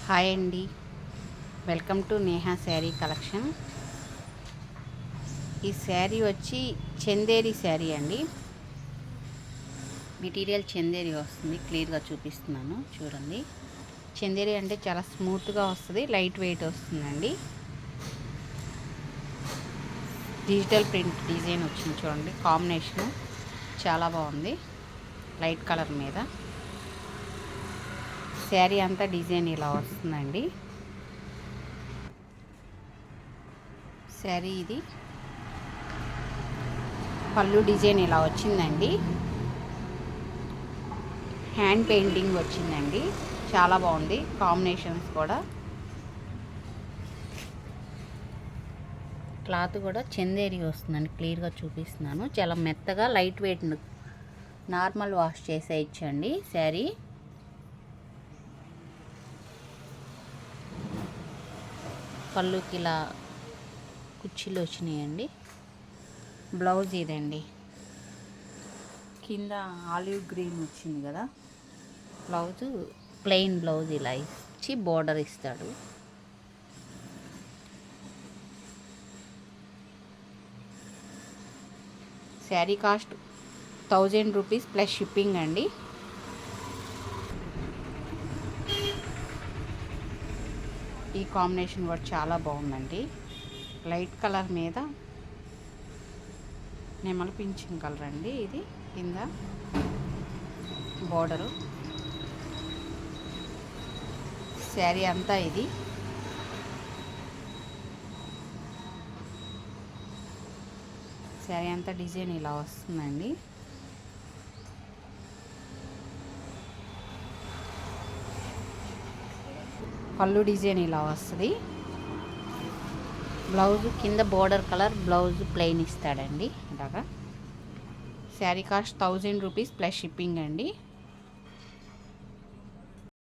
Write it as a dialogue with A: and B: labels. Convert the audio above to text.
A: Hi అండి, welcome to Neha sari collection. ఈ శారీ వచ్చి చందేరి శారీ అండి. మెటీరియల్ చందేరి వస్తుంది, క్లియర్గా చూపిస్తున్నాను చూడండి. చందేరి అంటే చాలా స్మూత్గా వస్తుంది, లైట్ వెయిట్ వస్తుందండి. డిజిటల్ ప్రింట్ డిజైన్ వచ్చింది చూడండి, కాంబినేషను చాలా బాగుంది. లైట్ కలర్ మీద శారీ అంతా డిజైన్ ఇలా వస్తుందండి. శారీ ఇది పళ్ళు డిజైన్ ఇలా వచ్చిందండి. హ్యాండ్ పెయింటింగ్ వచ్చిందండి, చాలా బాగుంది. కాంబినేషన్స్ కూడా, క్లాత్ కూడా చందేరి వస్తుందండి, క్లియర్గా చూపిస్తున్నాను. చాలా మెత్తగా లైట్ వెయిట్, నార్మల్ వాష్ చేసేయచ్చండి శారీ. పళ్ళుకి ఇలా కుర్చీలు వచ్చినాయండి. బ్లౌజ్ ఇదండి, కింద ఆలివ్ గ్రీన్ వచ్చింది కదా. బ్లౌజు ప్లెయిన్ బ్లౌజ్ ఇలా ఇచ్చి బోర్డర్ ఇస్తాడు. Sari cost 1000 rupees plus shipping అండి. ఈ కాంబినేషన్ కూడా చాలా బాగుందండి. లైట్ కలర్ మీద నెమల పింఛన్ కలర్ అండి. ఇది కింద బోర్డరు, శారీ అంతా ఇది. శారీ అంతా డిజైన్ ఇలా వస్తుందండి. పళ్ళు డిజైన్ ఇలా వస్తుంది. బ్లౌజ్ కింద బోర్డర్ కలర్, బ్లౌజ్ ప్లెయిన్ ఇస్తాడండి ఇలాగా. Sari cost 1000 rupees plus shipping అండి.